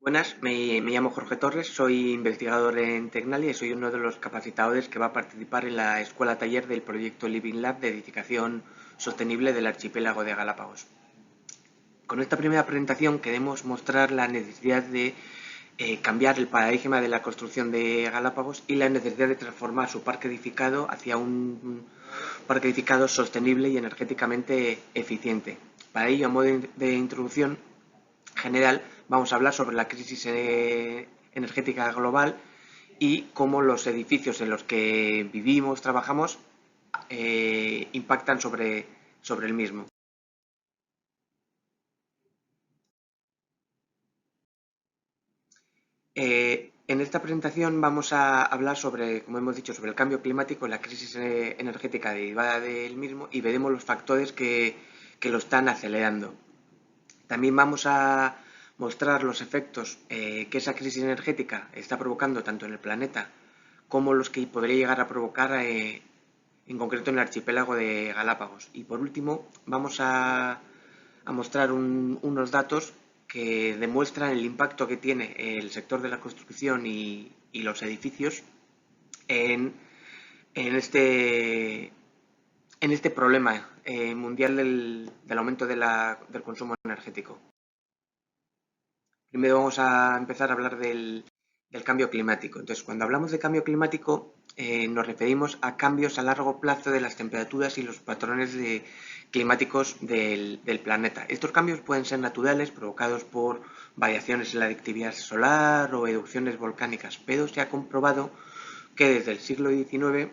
Buenas, me llamo Jorge Torres, soy investigador en Tecnalia y soy uno de los capacitadores que va a participar en la escuela taller del proyecto Living Lab de edificación sostenible del archipiélago de Galápagos. Con esta primera presentación queremos mostrar la necesidad de cambiar el paradigma de la construcción de Galápagos y la necesidad de transformar su parque edificado hacia un parque edificado sostenible y energéticamente eficiente. Para ello, a modo de introducción general, vamos a hablar sobre la crisis energética global y cómo los edificios en los que vivimos, trabajamos, impactan sobre el mismo. En esta presentación vamos a hablar sobre, como hemos dicho, sobre el cambio climático, la crisis energética derivada del mismo y veremos los factores que lo están acelerando. También vamos a mostrar los efectos que esa crisis energética está provocando tanto en el planeta como los que podría llegar a provocar en concreto en el archipiélago de Galápagos. Y por último vamos a mostrar unos datos que demuestran el impacto que tiene el sector de la construcción y los edificios en, en este, en este problema mundial del aumento del consumo energético. Primero vamos a empezar a hablar del cambio climático. Entonces, cuando hablamos de cambio climático, nos referimos a cambios a largo plazo de las temperaturas y los patrones climáticos del planeta. Estos cambios pueden ser naturales, provocados por variaciones en la actividad solar o erupciones volcánicas, pero se ha comprobado que desde el siglo XIX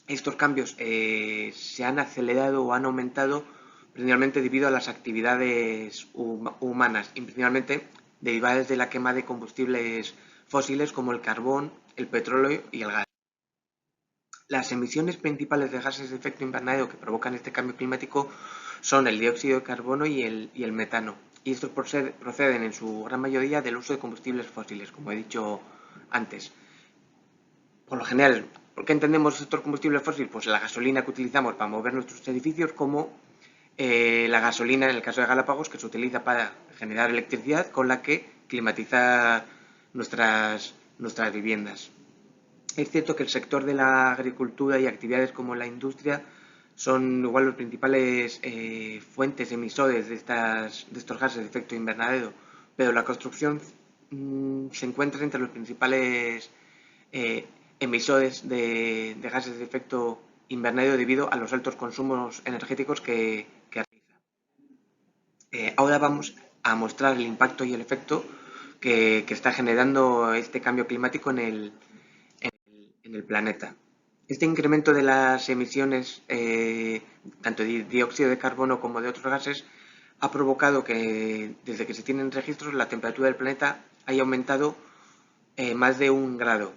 estos cambios se han acelerado o han aumentado principalmente debido a las actividades humanas y principalmente derivadas de la quema de combustibles fósiles como el carbón, el petróleo y el gas. Las emisiones principales de gases de efecto invernadero que provocan este cambio climático son el dióxido de carbono y el metano. Y estos proceden en su gran mayoría del uso de combustibles fósiles, como he dicho antes. Por lo general, ¿por qué entendemos estos combustibles fósiles? Pues la gasolina que utilizamos para mover nuestros edificios como la gasolina, en el caso de Galápagos, que se utiliza para generar electricidad con la que climatizar nuestras viviendas. Es cierto que el sector de la agricultura y actividades como la industria son igual los principales fuentes emisores de estos gases de efecto invernadero, pero la construcción se encuentra entre los principales eh, emisores de gases de efecto invernadero debido a los altos consumos energéticos que realiza. Ahora vamos a mostrar el impacto y el efecto que está generando este cambio climático en el planeta. Este incremento de las emisiones, tanto de dióxido de carbono como de otros gases, ha provocado que desde que se tienen registros la temperatura del planeta haya aumentado más de 1 grado.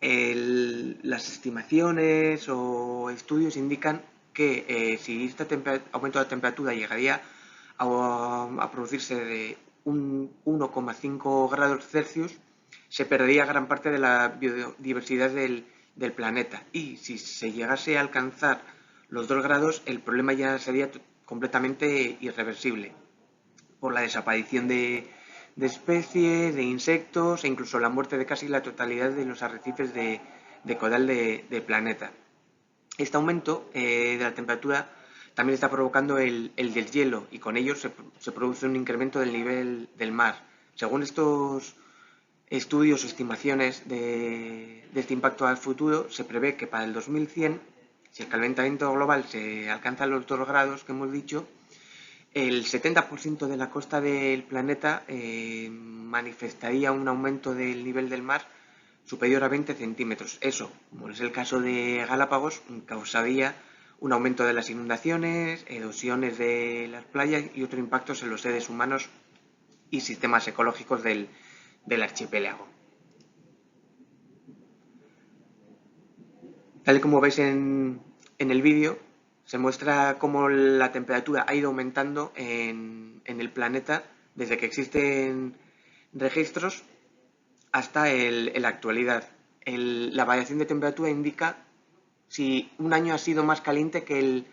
Las estimaciones o estudios indican que si este aumento de la temperatura llegaría a producirse de un 1,5 grados Celsius, se perdería gran parte de la biodiversidad del planeta. Y si se llegase a alcanzar los 2 grados, el problema ya sería completamente irreversible por la desaparición de especies, de insectos e incluso la muerte de casi la totalidad de los arrecifes de coral del planeta. Este aumento de la temperatura también está provocando el deshielo y con ello se produce un incremento del nivel del mar. Según estos estudios o estimaciones de este impacto al futuro, se prevé que para el 2100, si el calentamiento global se alcanza los 2 grados que hemos dicho, el 70% de la costa del planeta manifestaría un aumento del nivel del mar superior a 20 centímetros. Eso, como es el caso de Galápagos, causaría un aumento de las inundaciones, erosiones de las playas y otros impactos en los seres humanos y sistemas ecológicos del archipiélago. Tal y como veis en el vídeo, se muestra cómo la temperatura ha ido aumentando en el planeta desde que existen registros hasta la actualidad. La variación de temperatura indica si un año ha sido más caliente que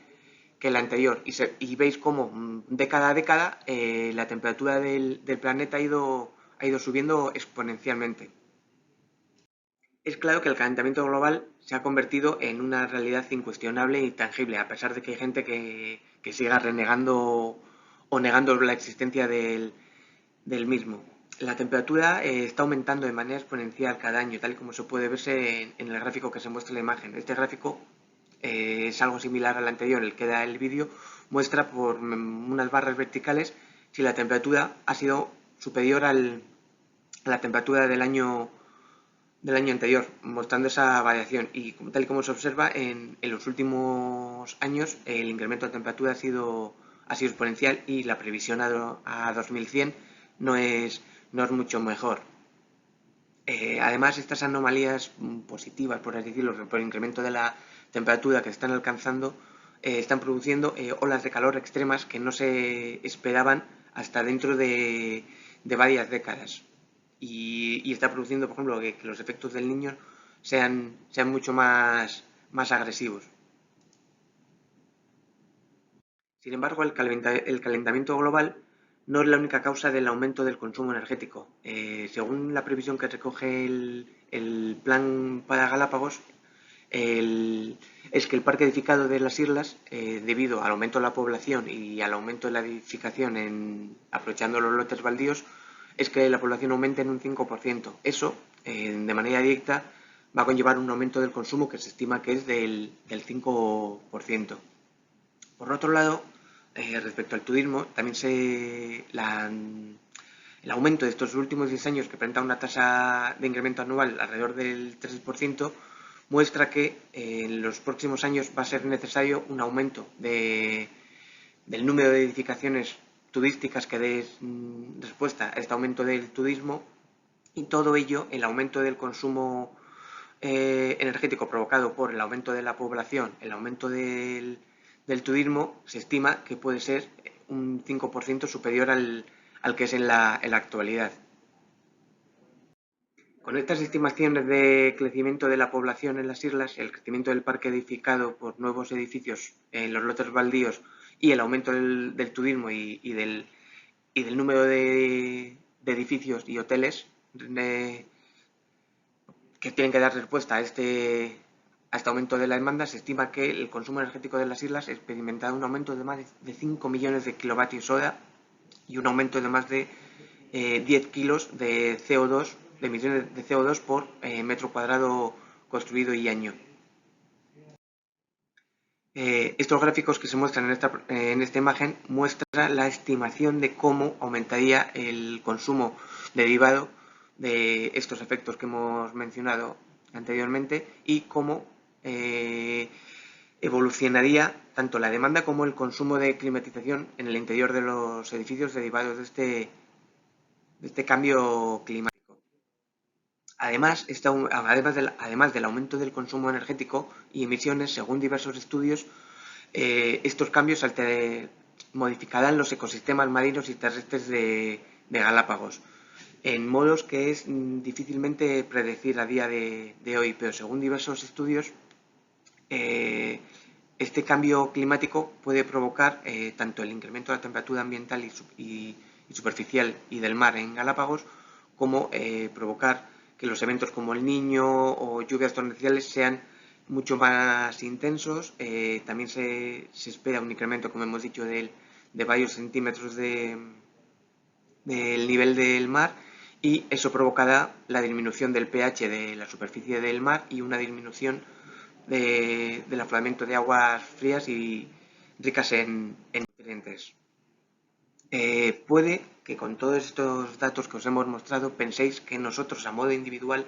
el anterior. Y veis cómo década a década la temperatura del planeta ha ha ido subiendo exponencialmente. Es claro que el calentamiento global se ha convertido en una realidad incuestionable y tangible, a pesar de que hay gente que siga renegando o negando la existencia del mismo. La temperatura está aumentando de manera exponencial cada año, tal y como se puede verse en el gráfico que se muestra en la imagen. Este gráfico es algo similar al anterior, el que da el vídeo, muestra por unas barras verticales si la temperatura ha sido superior a la temperatura del año anterior, mostrando esa variación. Y tal y como se observa, en los últimos años el incremento de temperatura ha sido exponencial y la previsión a 2100 no es mucho mejor. Además, estas anomalías positivas, por así decirlo, por el incremento de la temperatura que están alcanzando, están produciendo olas de calor extremas que no se esperaban hasta dentro de varias décadas. Y está produciendo, por ejemplo, que los efectos del Niño sean mucho más agresivos. Sin embargo, el calentamiento global no es la única causa del aumento del consumo energético. Según la previsión que recoge el Plan para Galápagos, es que el parque edificado de las islas, debido al aumento de la población y al aumento de la edificación aprovechando los lotes baldíos, es que la población aumente en un 5%. Eso, de manera directa, va a conllevar un aumento del consumo que se estima que es del 5%. Por otro lado, respecto al turismo, también el aumento de estos últimos 10 años, que presenta una tasa de incremento anual alrededor del 3%, muestra que en los próximos años va a ser necesario un aumento del número de edificaciones turísticas que dé respuesta a este aumento del turismo, y todo ello, el aumento del consumo energético provocado por el aumento de la población, el aumento del turismo, se estima que puede ser un 5% superior al que es en la actualidad. Con estas estimaciones de crecimiento de la población en las islas, el crecimiento del parque edificado por nuevos edificios en los lotes baldíos y el aumento del turismo y del número de edificios y hoteles que tienen que dar respuesta a este aumento de la demanda, se estima que el consumo energético de las islas experimentará un aumento de más de 5 millones de kilovatios hora y un aumento de más de 10 kilos de CO2, de emisiones de CO2 por metro cuadrado construido y año. Estos gráficos que se muestran en esta imagen muestran la estimación de cómo aumentaría el consumo derivado de estos efectos que hemos mencionado anteriormente y cómo evolucionaría tanto la demanda como el consumo de climatización en el interior de los edificios derivados de este cambio climático. Además, además del aumento del consumo energético y emisiones, según diversos estudios, estos cambios modificarán los ecosistemas marinos y terrestres de Galápagos en modos que es difícilmente predecir a día de hoy, pero según diversos estudios, este cambio climático puede provocar tanto el incremento de la temperatura ambiental y superficial y del mar en Galápagos, como provocar que los eventos como el Niño o lluvias torrenciales sean mucho más intensos. También se espera un incremento, como hemos dicho, de varios centímetros del nivel del mar, y eso provocará la disminución del pH de la superficie del mar y una disminución del afloramiento de aguas frías y ricas en nutrientes. Puede que con todos estos datos que os hemos mostrado penséis que nosotros a modo individual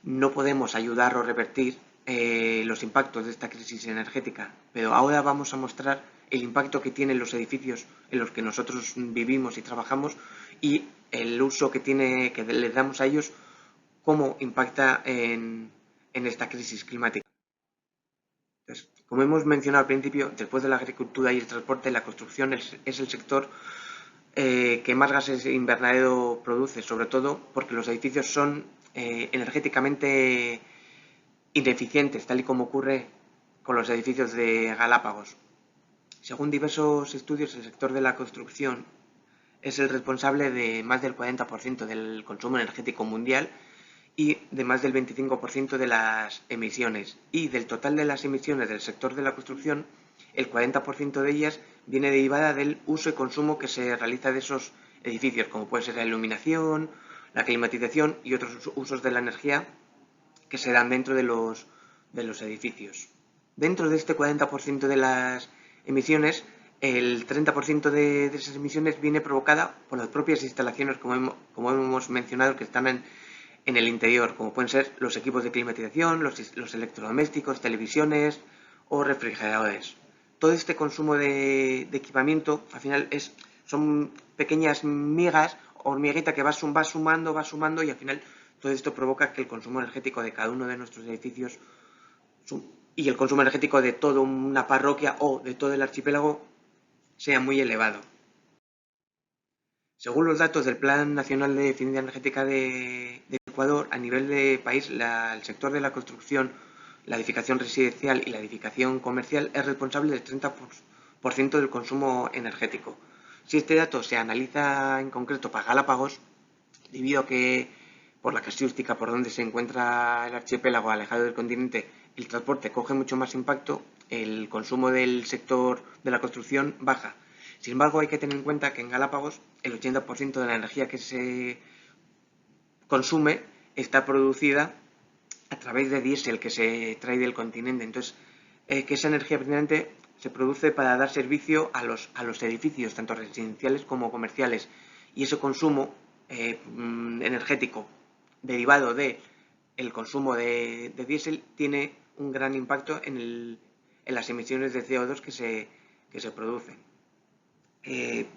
no podemos ayudar o revertir los impactos de esta crisis energética, pero ahora vamos a mostrar el impacto que tienen los edificios en los que nosotros vivimos y trabajamos y el uso que les damos a ellos, cómo impacta en esta crisis climática. Entonces, como hemos mencionado al principio, después de la agricultura y el transporte, la construcción es el sector que más gases invernadero produce, sobre todo porque los edificios son energéticamente ineficientes, tal y como ocurre con los edificios de Galápagos. Según diversos estudios, el sector de la construcción es el responsable de más del 40% del consumo energético mundial y de más del 25% de las emisiones. Y del total de las emisiones del sector de la construcción, el 40% de ellas viene derivada del uso y consumo que se realiza de esos edificios, como puede ser la iluminación, la climatización y otros usos de la energía que se dan dentro de los edificios. Dentro de este 40% de las emisiones, el 30% de esas emisiones viene provocada por las propias instalaciones, como hemos mencionado, que están en el interior, como pueden ser los equipos de climatización, los electrodomésticos, televisiones o refrigeradores. Todo este consumo de equipamiento, al final, son pequeñas migas, hormiguita que va sumando y al final todo esto provoca que el consumo energético de cada uno de nuestros edificios y el consumo energético de toda una parroquia o de todo el archipiélago sea muy elevado. Según los datos del Plan Nacional de Eficiencia Energética de Ecuador, a nivel de país, el sector de la construcción, la edificación residencial y la edificación comercial es responsable del 30% del consumo energético. Si este dato se analiza en concreto para Galápagos, debido a que por la casuística por donde se encuentra el archipiélago alejado del continente, el transporte coge mucho más impacto, el consumo del sector de la construcción baja. Sin embargo, hay que tener en cuenta que en Galápagos el 80% de la energía que se consume está producida a través de diésel que se trae del continente. Entonces, que esa energía precisamente se produce para dar servicio a los edificios, tanto residenciales como comerciales. Y ese consumo energético derivado del consumo de diésel tiene un gran impacto en las emisiones de CO2 que se producen.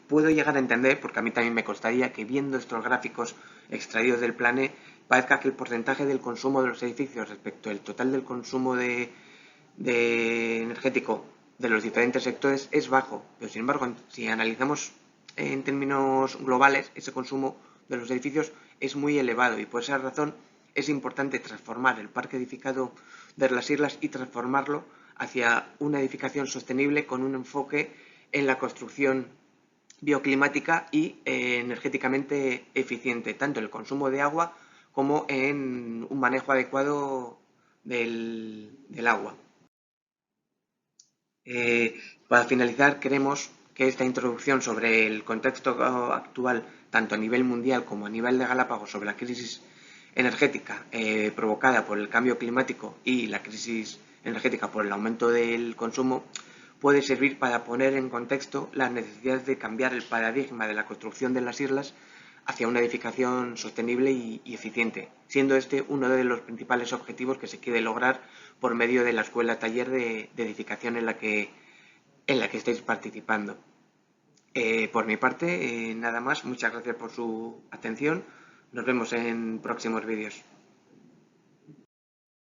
Puedo llegar a entender, porque a mí también me costaría, que viendo estos gráficos extraídos del plane parezca que el porcentaje del consumo de los edificios respecto al total del consumo energético de los diferentes sectores es bajo, pero sin embargo, si analizamos en términos globales, ese consumo de los edificios es muy elevado y por esa razón es importante transformar el parque edificado de las islas y transformarlo hacia una edificación sostenible con un enfoque en la construcción bioclimática y energéticamente eficiente, tanto en el consumo de agua como en un manejo adecuado del agua. Para finalizar, queremos que esta introducción sobre el contexto actual, tanto a nivel mundial como a nivel de Galápagos, sobre la crisis energética provocada por el cambio climático y la crisis energética por el aumento del consumo, puede servir para poner en contexto las necesidades de cambiar el paradigma de la construcción de las islas hacia una edificación sostenible y eficiente, siendo este uno de los principales objetivos que se quiere lograr por medio de la escuela taller de edificación en la que estáis participando. Por mi parte, nada más. Muchas gracias por su atención. Nos vemos en próximos vídeos.